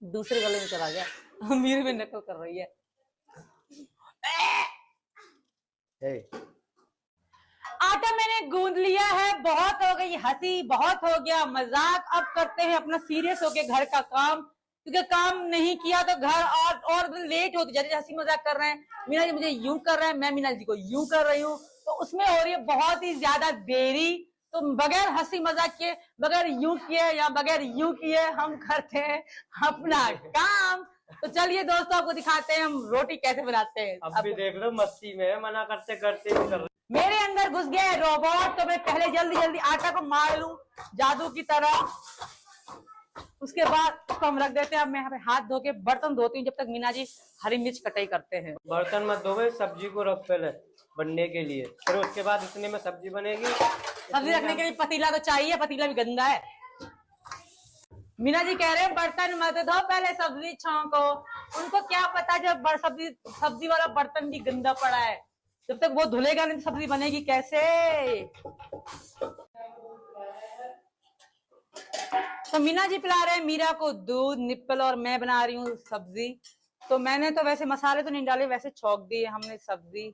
दूसरे गले में चला गया। मेरे में नकल कर रही है। आटा मैंने गूंद लिया है। बहुत हो गई हंसी, बहुत हो गया मजाक। अब करते हैं अपना सीरियस होके घर का काम, क्योंकि काम नहीं किया तो घर और लेट होती जा रही है। हंसी मजाक कर रहे हैं, मीना जी मुझे यूं कर रहे हैं, मैं मीना जी को यूं कर रही हूँ, तो उसमें हो रही है बहुत ही ज्यादा देरी। तो बगैर हंसी मजाक के, बगैर यूं किए या बगैर यूं किए हम करते हैं अपना काम। तो चलिए दोस्तों, आपको दिखाते हैं हम रोटी कैसे बनाते हैं। अब भी देख लो मस्ती में है, मना करते करते भी कर रहे। मेरे अंदर घुस गया है रोबोट, तो मैं पहले जल्दी जल्दी आटा को मार लूं जादू की तरह। उसके बाद उसको हम रख देते हैं। अब मैं यहाँ पे हाथ धो के बर्तन धोती हूँ, जब तक मीना जी हरी मिर्च कटाई करते हैं। बर्तन मत धोवे, सब्जी को रख पहले बनने के लिए, फिर उसके बाद इतने में सब्जी बनेगी। सब्जी रखने के लिए पतीला तो चाहिए, पतीला भी गंदा है। मीना जी कह रहे हैं बर्तन मत धो, पहले सब्जी छौंको। उनको क्या पता जब सब्जी वाला बर्तन भी गंदा पड़ा है, जब तक वो धुलेगा नहीं तो सब्जी बनेगी कैसे। तो मीना जी पिला रहे हैं मीरा को दूध, निप्पल, और मैं बना रही हूँ सब्जी। तो मैंने तो वैसे मसाले तो नहीं डाले, वैसे छौंक दिए हमने सब्जी।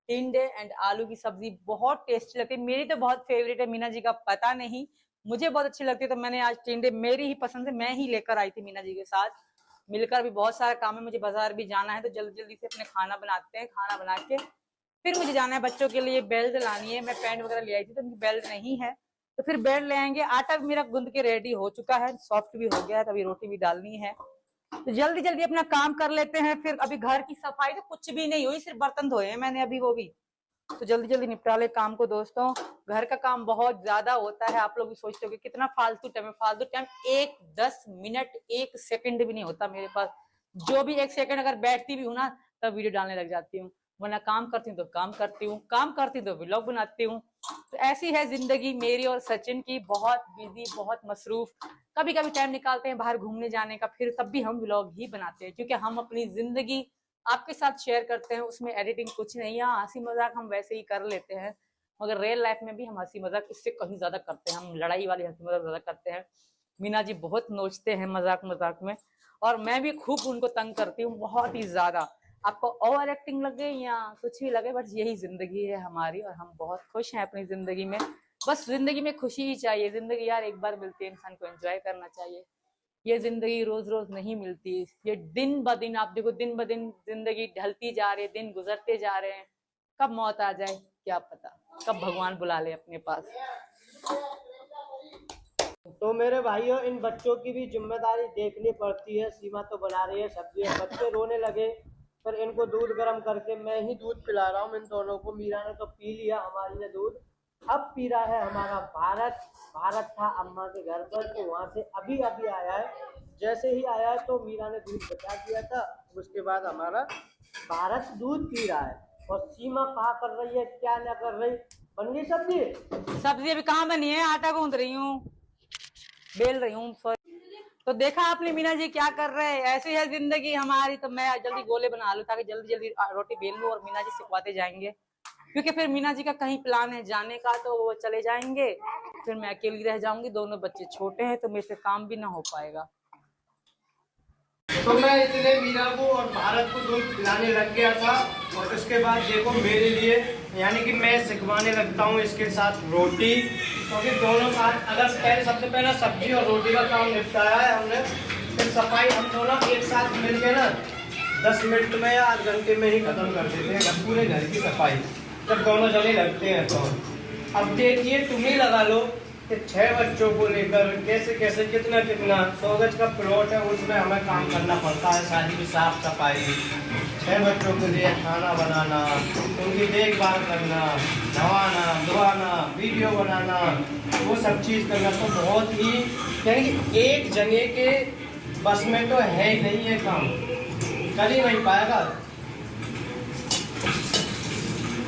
टिंडे एंड आलू की सब्जी बहुत टेस्टी लगती है। मेरी तो बहुत फेवरेट है, मीना जी का पता नहीं, मुझे बहुत अच्छी लगती है। तो मैंने आज टिंडे, मेरी ही पसंद है, मैं ही लेकर आई थी मीना जी के साथ मिलकर। भी बहुत सारा काम है, मुझे बाजार भी जाना है, तो जल्दी जल्दी से अपने खाना बनाते हैं। खाना बना के फिर मुझे जाना है बच्चों के लिए बेल्ट लानी है। मैं पैंट वगैरह ले आई थी तो उनकी बेल्ट नहीं है, तो फिर बेल्ट ले आएंगे। आटा भी मेरा गूंद के रेडी हो चुका है, सॉफ्ट भी हो गया है, तभी रोटी भी डालनी है। तो जल्दी जल्दी अपना काम कर लेते हैं। फिर अभी घर की सफाई तो कुछ भी नहीं हुई, सिर्फ बर्तन धोए हैं मैंने अभी, वो भी। तो जल्दी जल्दी निपटा ले काम को दोस्तों। घर का काम बहुत ज्यादा होता है। आप लोग भी सोचते हो कि कितना फालतू टाइम है। फालतू टाइम 10 मिनट 1 सेकंड भी नहीं होता मेरे पास। जो भी 1 सेकंड अगर बैठती भी हूँ ना, तब वीडियो डालने लग जाती हूँ, वरना काम करती हूँ तो काम करती हूँ, काम करती हूँ तो व्लॉग बनाती हूँ। तो ऐसी है जिंदगी मेरी और सचिन की, बहुत बिजी, बहुत मसरूफ। कभी कभी टाइम निकालते हैं बाहर घूमने जाने का, फिर तब भी हम व्लॉग ही बनाते हैं, क्योंकि हम अपनी जिंदगी आपके साथ शेयर करते हैं। उसमें एडिटिंग कुछ नहीं है, हंसी मजाक हम वैसे ही कर लेते हैं, मगर रियल लाइफ में भी हम हंसी मजाक इससे कहीं ज्यादा करते हैं। हम लड़ाई वाली हंसी मजाक ज्यादा करते हैं। मीना जी बहुत नोचते हैं मजाक मजाक में, और मैं भी खूब उनको तंग करती हूँ, बहुत ही ज्यादा। आपको ओवर एक्टिंग लगे या कुछ भी लगे, बस यही जिंदगी है हमारी, और हम बहुत खुश हैं अपनी जिंदगी में। बस जिंदगी में खुशी ही चाहिए। जिंदगी यार एक बार मिलती है, इंसान को एंजॉय करना चाहिए। ये जिंदगी रोज रोज नहीं मिलती, ये दिन ब दिन, आप देखो दिन ब दिन जिंदगी ढलती जा रही है, दिन गुजरते जा रहे हैं। कब मौत आ जाए क्या पता, कब भगवान बुला ले अपने पास। तो मेरे भाइयों, इन बच्चों की भी जिम्मेदारी देखनी पड़ती है। सीमा तो बना रही है सब्जी, बच्चे रोने लगे, फिर इनको दूध गर्म करके मैं ही दूध पिला रहा हूँ इन दोनों को। मीरा ने तो पी लिया हमारी ने दूध, अब पी रहा है हमारा भारत। भारत था अम्मा के घर पर, तो वहां से अभी अभी आया है। जैसे ही आया है तो मीरा ने दूध बचा दिया था, उसके बाद हमारा भारत दूध पी रहा है। और सीमा कहा कर रही है, क्या ना कर रही। बन गई सब्जी? सब्जी अभी कहाँ बनी है, आटा गूंद रही हूँ, बेल रही हूँ। तो देखा आपने मीना जी क्या कर रहे हैं, ऐसी है जिंदगी हमारी। तो मैं जल्दी गोले बना लूं ताकि जल्दी जल्दी रोटी बेल लूं, और मीना जी सिखवाते जाएंगे, क्योंकि फिर मीना जी का कहीं प्लान है जाने का, तो वो चले जाएंगे, फिर मैं अकेली रह जाऊंगी। दोनों बच्चे छोटे हैं तो मेरे से काम भी ना हो पाएगा। तो मैं इतने मीरा को और भारत को दूध पिलाने लग गया था, और उसके बाद देखो मेरे लिए, यानी कि मैं सिखवाने लगता हूँ इसके साथ रोटी, क्योंकि दोनों साथ अगर सबसे पहले सब्जी और रोटी का काम निपटाया है हमने, फिर सफाई हम दोनों एक साथ मिलके ना 10 मिनट में या आध घंटे में ही खत्म कर देते हैं पूरे घर की सफाई, जब दोनों जने लगते हैं तो। अब देखिए तुम ही लगा लो कि 6 बच्चों को लेकर कैसे कैसे कितना 100 गज का प्लॉट है, उसमें हमें काम करना पड़ता है, सारी की साफ सफाई, 6 बच्चों के लिए खाना बनाना, उनकी देखभाल करना, नहाना धोआना, वीडियो बनाना, वो सब चीज़ करना तो बहुत ही, यानी कि एक जने के बस में तो है ही नहीं है काम, कर ही नहीं पाएगा।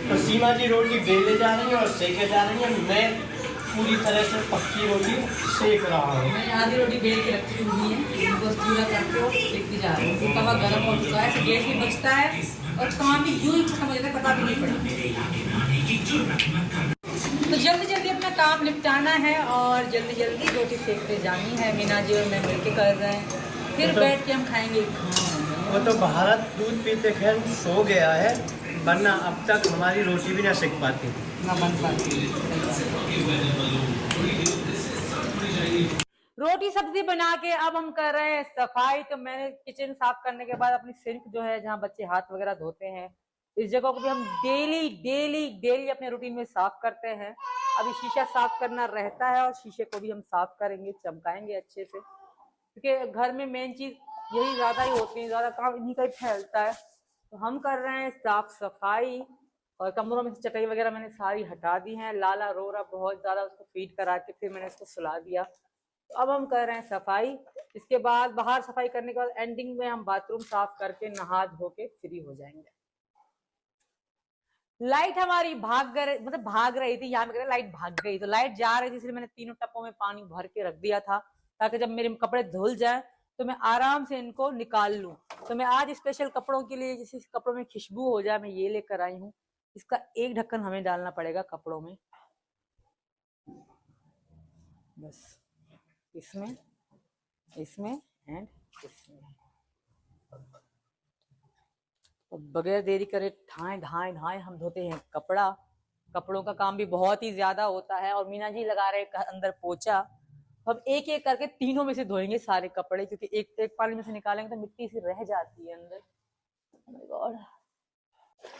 तो सीमा जी रोटी बेले जा रही है और सेके जा रही है, मैं पूरी तरह से पक्की रोटी सेक रहा हूँ। मैं आधी रोटी बेल के रखी हुई है, बस पूरा करके और सेकती जा रही हूँ। तवा गर्म हो चुका है, गैस भी बचता है और काम भी यूं ही खत्म हो जाता है, पता भी नहीं पड़ता। तो जल्दी जल्दी अपना काम निपटाना है और जल्दी जल्दी रोटी सेकते जानी है। मीना जी और मैं मिलके कर रहे हैं, फिर तो बैठ के हम खाएंगे। वो तो भारत दूध पीते खैर सो गया है, वरना अब तक हमारी रोटी भी ना सेक पाती ना बन पाती। रोटी सब्जी बना के अब हम कर रहे हैं सफाई। तो मैंने किचन साफ करने के बाद अपनी सिंक जो है जहाँ बच्चे हाथ वगैरह धोते हैं, इस जगह को भी हम डेली डेली डेली अपने रूटीन में साफ करते हैं। अभी शीशा साफ करना रहता है और शीशे को भी हम साफ करेंगे, चमकाएंगे अच्छे से, क्योंकि घर में मेन चीज यही ज्यादा ही होती है, ज्यादा काम इन्हीं का ही फैलता है। तो हम कर रहे हैं साफ सफाई और कमरों में से चटाई वगैरह मैंने सारी हटा दी है। लाला रो रहा बहुत ज्यादा, उसको फीड करा के फिर मैंने उसको सुला दिया। तो अब हम कर रहे हैं सफाई। इसके बाद बाहर सफाई करने के बाद एंडिंग में हम बाथरूम साफ करके नहा धो के फ्री हो जाएंगे। लाइट हमारी भाग रही थी, यहाँ पे लाइट भाग गई, तो लाइट जा रही थी, इसलिए मैंने तीनों टप्पों में पानी भर के रख दिया था ताकि जब मेरे कपड़े धुल जाए तो मैं आराम से इनको निकाल लूं। तो मैं आज स्पेशल कपड़ों के लिए, जिस कपड़ों में खुशबू हो जाए, मैं ये लेकर आई हूँ। इसका एक ढक्कन हमें डालना पड़ेगा कपड़ों में, बस इसमें, इसमें एंड इसमें। तो बगैर देरी करे ढाएं ढाएं ढाएं हम धोते हैं कपड़ा। कपड़ों का काम भी बहुत ही ज्यादा होता है और मीना जी लगा रहे अंदर पोछा। अब एक एक करके तीनों में से धोएंगे सारे कपड़े, क्योंकि एक एक पानी में से निकालेंगे तो मिट्टी सी रह जाती है अंदर। Oh my God।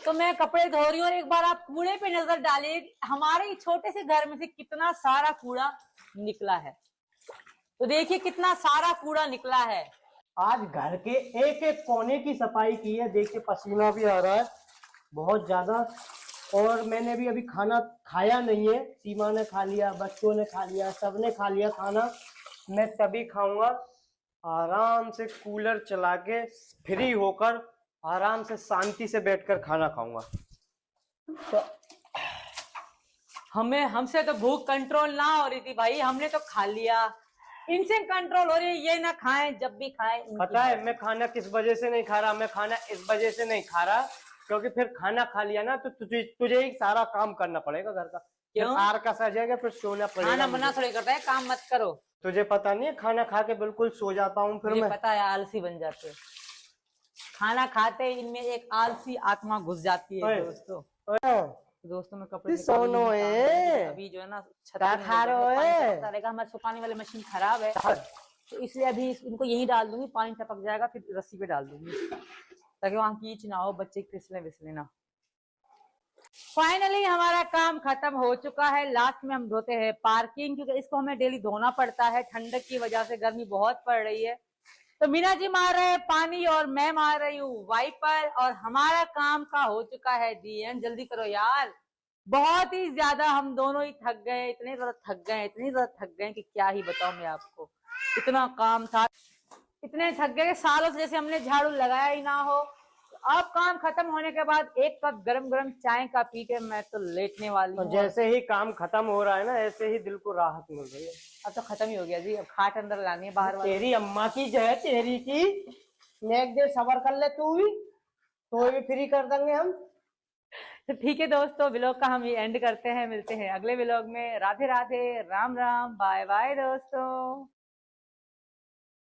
तो मैं कपड़े धो रही हूँ और एक बार आप कूड़े पे नजर डालिए, हमारे छोटे से घर में से कितना सारा कूड़ा निकला है। तो देखिए कितना सारा कूड़ा निकला है। आज घर के एक एक कोने की सफाई की है। देखिए पसीना भी आ रहा है बहुत ज्यादा। और मैंने भी अभी खाना खाया नहीं है। सीमा ने खा लिया, बच्चों ने खा लिया, सबने खा लिया खाना। मैं तभी खाऊंगा आराम से, कूलर चला के फ्री होकर आराम से शांति से बैठकर खाना खाऊंगा। तो हमसे तो भूख कंट्रोल ना हो रही थी भाई, हमने तो खा लिया। इनसे कंट्रोल हो रही है, ये ना खाएं, जब भी खाएं। पता है मैं खाना किस वजह से नहीं खा रहा? मैं खाना इस वजह से नहीं खा रहा क्योंकि फिर खाना खा लिया ना तो तुझे ही सारा काम करना पड़ेगा घर का। क्यों? आर का सजेगा, फिर सोना पड़ेगा। खाना मना थोड़ी करता है, काम मत करो। तुझे पता नहीं है, खाना खा के बिल्कुल सो जाता हूँ फिर मैं। पता है, आलसी बन जाते हो। खाना खाते इनमें एक आलसी आत्मा घुस जाती है दोस्तों। दोस्तों में कपड़े सोनो है अभी जो है ना खा रहे है। हमारे सुखाने वाली मशीन खराब है, तो इसलिए अभी इनको यही डाल दूंगी, पानी टपक जाएगा फिर रस्सी पे डाल दूंगी ताकि वहां कीच ना हो, बच्चे फिसले विसले ना। फाइनली हमारा काम खत्म हो चुका है। लास्ट में हम धोते हैं पार्किंग, क्योंकि इसको हमें डेली धोना पड़ता है, ठंडक की वजह से गर्मी बहुत पड़ रही है। तो मीना जी मार रहे हैं पानी और मैं मार रही हूँ वाइपर, और हमारा काम का हो चुका है दी एंड। जल्दी करो यार, बहुत ही ज्यादा हम दोनों ही थक गए, इतने ज्यादा थक गए, इतने ज्यादा थक गए कि क्या ही बताऊं मैं आपको। इतना काम था, इतने थक गए, सालों से जैसे हमने झाड़ू लगाया ही ना हो। अब काम खत्म होने के बाद एक कप गरम गरम चाय का पी के मैं तो लेटने वाली हूँ। जैसे ही काम खत्म हो रहा है ना, ऐसे ही दिल को राहत मिल रही है। अब तो खत्म ही हो गया जी, अब खाट अंदर लानी है बाहर वाली। तेरी अम्मा की जय, तेरी की नेक दे, सबर कर ले तू भी, तो भी फ्री कर देंगे हम। तो ठीक है दोस्तों, व्लॉग का हम ये एंड करते हैं, मिलते हैं अगले व्लॉग में। राधे राधे, राम राम, बाय बाय दोस्तों।